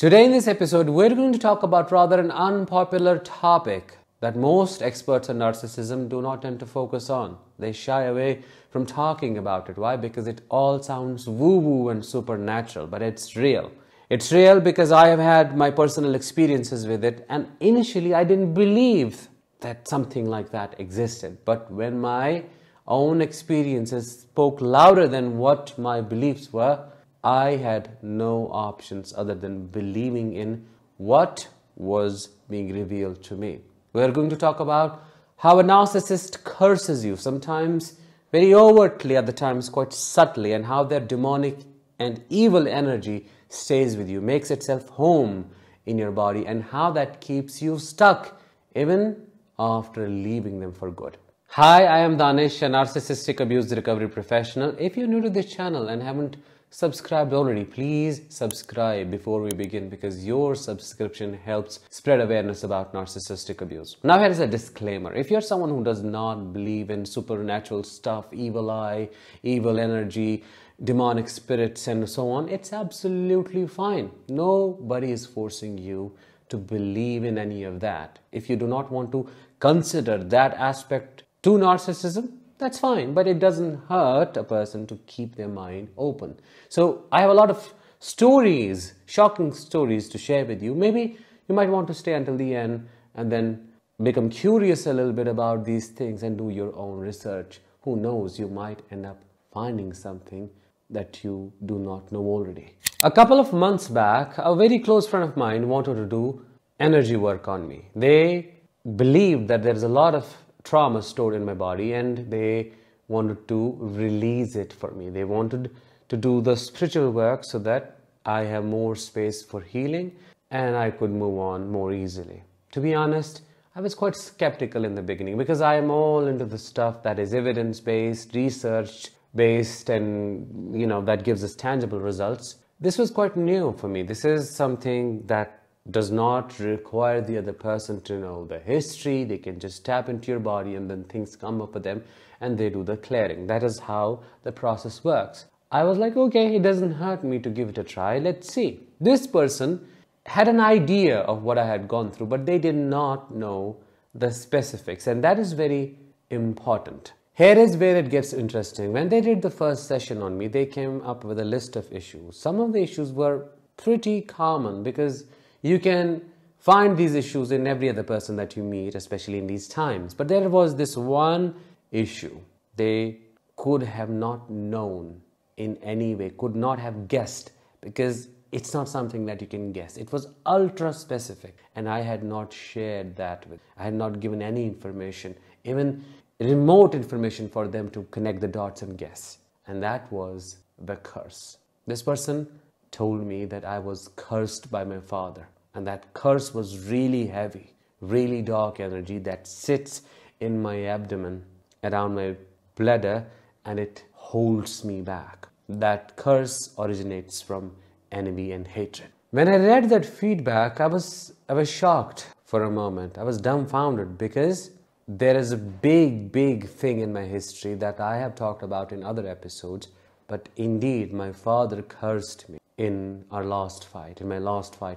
Today in this episode, we're going to talk about rather an unpopular topic that most experts on narcissism do not tend to focus on. They shy away from talking about it. Why? Because it all sounds woo-woo and supernatural, but it's real. It's real because I have had my personal experiences with it, and initially I didn't believe that something like that existed. But when my own experiences spoke louder than what my beliefs were, I had no options other than believing in what was being revealed to me. We're going to talk about how a narcissist curses you, sometimes very overtly, other times quite subtly, and how their demonic and evil energy stays with you, makes itself home in your body, and how that keeps you stuck even after leaving them for good. Hi, I am Danish, a narcissistic abuse recovery professional. If you're new to this channel and haven't subscribed already, please subscribe before we begin, because your subscription helps spread awareness about narcissistic abuse. Now here is a disclaimer. If you're someone who does not believe in supernatural stuff, evil eye, evil energy, demonic spirits and so on, it's absolutely fine. Nobody is forcing you to believe in any of that. If you do not want to consider that aspect to narcissism, that's fine, but it doesn't hurt a person to keep their mind open. So I have a lot of stories, shocking stories to share with you. Maybe you might want to stay until the end and then become curious a little bit about these things and do your own research. Who knows, you might end up finding something that you do not know already. A couple of months back, a very close friend of mine wanted to do energy work on me. They believed that there's a lot of trauma stored in my body and they wanted to release it for me. They wanted to do the spiritual work so that I have more space for healing and I could move on more easily. To be honest, I was quite skeptical in the beginning because I am all into the stuff that is evidence-based, research-based, and that gives us tangible results. This was quite new for me. This is something that does not require the other person to know the history. They can just tap into your body and then things come up with them and they do the clearing. That is how the process works. I was like, okay, it doesn't hurt me to give it a try. Let's see. This person had an idea of what I had gone through, but they did not know the specifics, and that is very important. Here is where it gets interesting. When they did the first session on me, they came up with a list of issues. Some of the issues were pretty common because you can find these issues in every other person that you meet, especially in these times. But there was this one issue they could have not known in any way, could not have guessed, because it's not something that you can guess. It was ultra specific, and I had not shared that with. I had not given any information, even remote information for them to connect the dots and guess. And that was the curse. This person told me that I was cursed by my father. And that curse was really heavy, really dark energy that sits in my abdomen, around my bladder, and it holds me back. That curse originates from envy and hatred. When I read that feedback, I was shocked for a moment. I was dumbfounded because there is a big thing in my history that I have talked about in other episodes. But indeed, my father cursed me in my last fight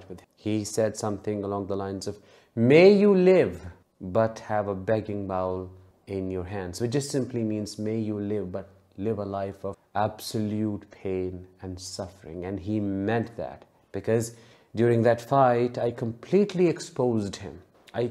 with him. He said something along the lines of, may you live but have a begging bowl in your hands, which just simply means may you live but live a life of absolute pain and suffering. And he meant that, because during that fight I completely exposed him. I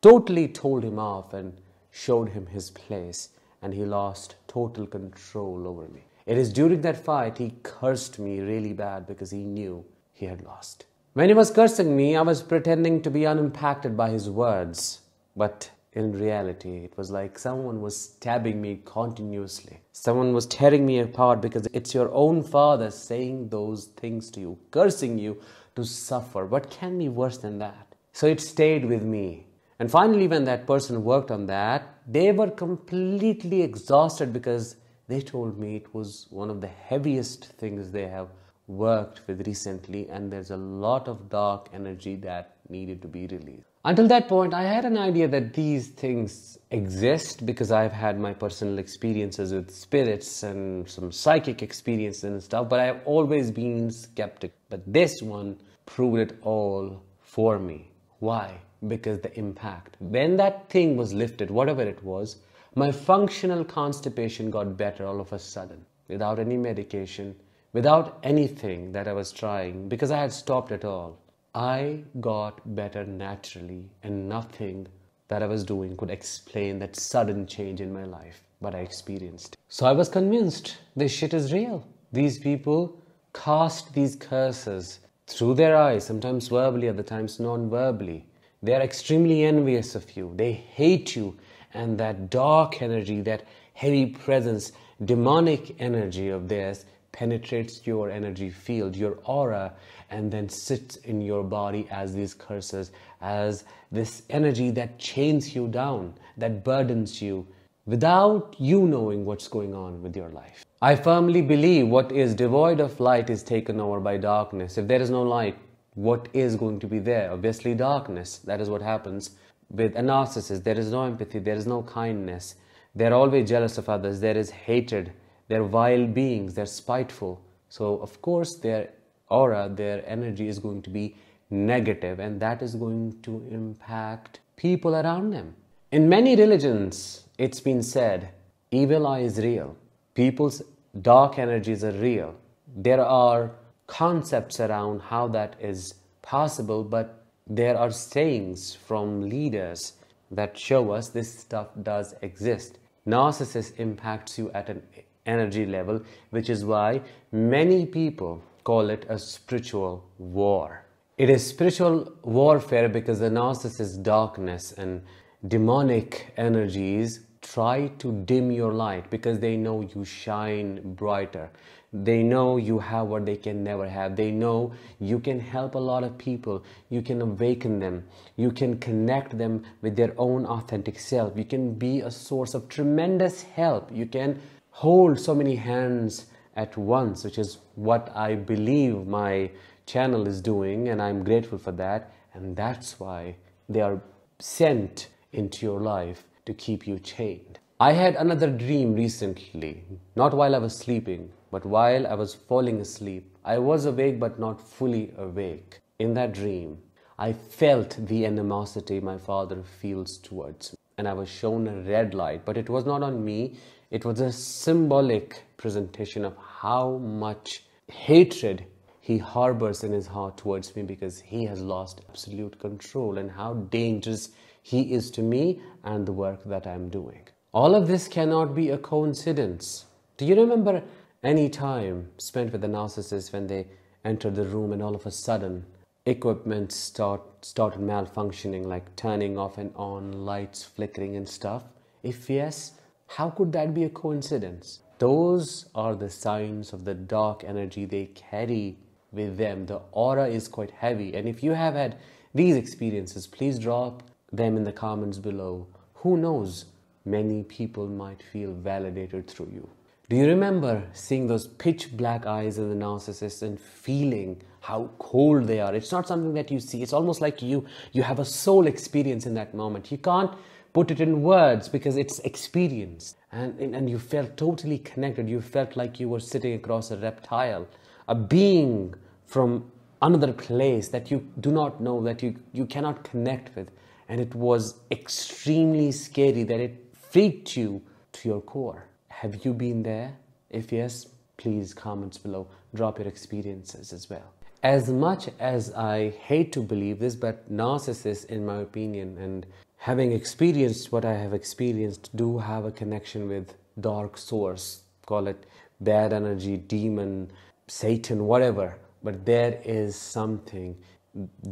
totally told him off and showed him his place, and he lost total control over me. It is during that fight he cursed me really bad because he knew he had lost. When he was cursing me, I was pretending to be unimpacted by his words. But in reality, it was like someone was stabbing me continuously. Someone was tearing me apart, because it's your own father saying those things to you, cursing you to suffer. What can be worse than that? So it stayed with me. And finally, when that person worked on that, they were completely exhausted because they told me it was one of the heaviest things they have worked with recently, and there's a lot of dark energy that needed to be released. Until that point, I had an idea that these things exist because I've had my personal experiences with spirits and some psychic experiences and stuff, but I've always been skeptic. But this one proved it all for me. Why? Because the impact. When that thing was lifted, whatever it was, my functional constipation got better all of a sudden, without any medication, without anything that I was trying, because I had stopped it all. I got better naturally, and nothing that I was doing could explain that sudden change in my life, but I experienced. So I was convinced this shit is real. These people cast these curses through their eyes, sometimes verbally, other times non-verbally. They are extremely envious of you. They hate you, and that dark energy, that heavy presence, demonic energy of theirs penetrates your energy field, your aura, and then sits in your body as these curses, as this energy that chains you down, that burdens you, without you knowing what's going on with your life. I firmly believe what is devoid of light is taken over by darkness. If there is no light, what is going to be there? Obviously darkness. That is what happens with a narcissist. There is no empathy, there is no kindness. They're always jealous of others, there is hatred. They're vile beings, they're spiteful. So of course their aura, their energy is going to be negative, and that is going to impact people around them. In many religions, it's been said, evil eye is real. People's dark energies are real. There are concepts around how that is possible, but there are sayings from leaders that show us this stuff does exist. Narcissist impacts you at an energy level, which is why many people call it a spiritual war. It is spiritual warfare because the narcissist's darkness and demonic energies try to dim your light because they know you shine brighter. They know you have what they can never have. They know you can help a lot of people. You can awaken them. You can connect them with their own authentic self. You can be a source of tremendous help. You can hold so many hands at once, which is what I believe my channel is doing, and I'm grateful for that. And that's why they are sent into your life to keep you chained. I had another dream recently, not while I was sleeping, but while I was falling asleep. I was awake but not fully awake. In that dream, I felt the animosity my father feels towards me, and I was shown a red light, but it was not on me. It was a symbolic presentation of how much hatred he harbors in his heart towards me because he has lost absolute control, and how dangerous he is to me and the work that I'm doing. All of this cannot be a coincidence. Do you remember any time spent with a narcissist when they entered the room and all of a sudden equipment started malfunctioning, like turning off and on, lights flickering and stuff? If yes, how could that be a coincidence? Those are the signs of the dark energy they carry with them. The aura is quite heavy, and if you have had these experiences, please drop them in the comments below. Who knows, many people might feel validated through you. Do you remember seeing those pitch black eyes in the narcissist and feeling how cold they are? It's not something that you see. It's almost like you have a soul experience in that moment. You can't put it in words because it's experience. And you felt totally connected. You felt like you were sitting across a reptile, a being from another place that you do not know, that you cannot connect with. And it was extremely scary, that it freaked you to your core. Have you been there? If yes, please comments below. Drop your experiences as well. As much as I hate to believe this, but narcissists, in my opinion, and having experienced what I have experienced, do have a connection with dark source. Call it bad energy, demon, Satan, whatever. But there is something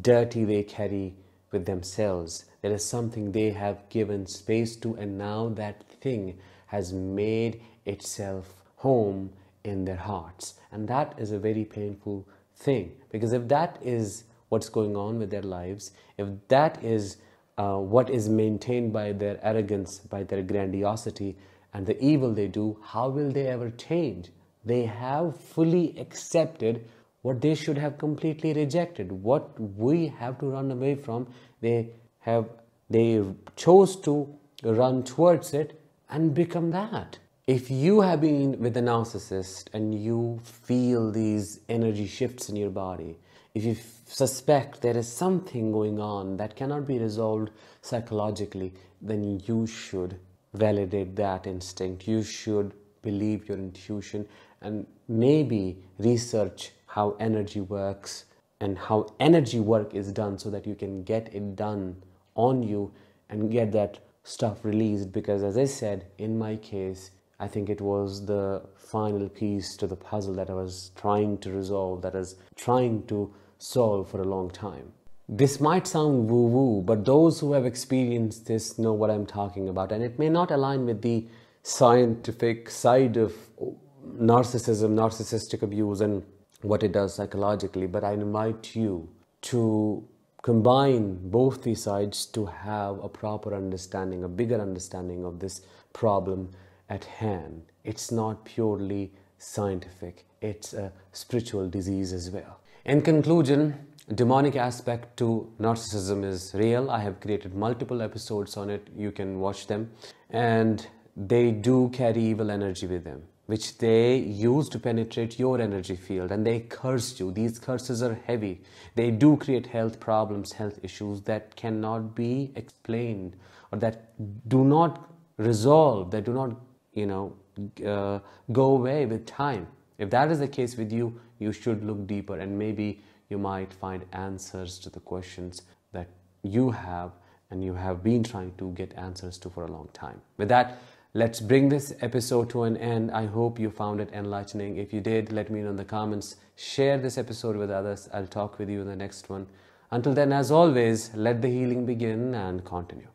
dirty they carry with themselves. There is something they have given space to, and now that thing has made itself home in their hearts. And that is a very painful thing, because if that is what's going on with their lives, if that is what is maintained by their arrogance, by their grandiosity and the evil they do, how will they ever change? They have fully accepted what they should have completely rejected, what we have to run away from. They chose to run towards it and become that. If you have been with a narcissist and you feel these energy shifts in your body, if you suspect there is something going on that cannot be resolved psychologically, then you should validate that instinct. You should believe your intuition and maybe research how energy works and how energy work is done so that you can get it done on you and get that stuff released. Because as I said, in my case, I think it was the final piece to the puzzle that I was trying to resolve, that I was trying to solve for a long time. This might sound woo-woo, but those who have experienced this know what I'm talking about, and it may not align with the scientific side of narcissism, narcissistic abuse, and what it does psychologically, but I invite you to combine both these sides to have a proper understanding, a bigger understanding of this problem at hand. It's not purely scientific, it's a spiritual disease as well. In conclusion, demonic aspect to narcissism is real. I have created multiple episodes on it. You can watch them. And they do carry evil energy with them, which they use to penetrate your energy field, and they curse you. These curses are heavy. They do create health problems, health issues that cannot be explained or that do not resolve, that do not, go away with time. If that is the case with you, you should look deeper, and maybe you might find answers to the questions that you have and you have been trying to get answers to for a long time. With that, let's bring this episode to an end. I hope you found it enlightening. If you did, let me know in the comments. Share this episode with others. I'll talk with you in the next one. Until then, as always, let the healing begin and continue.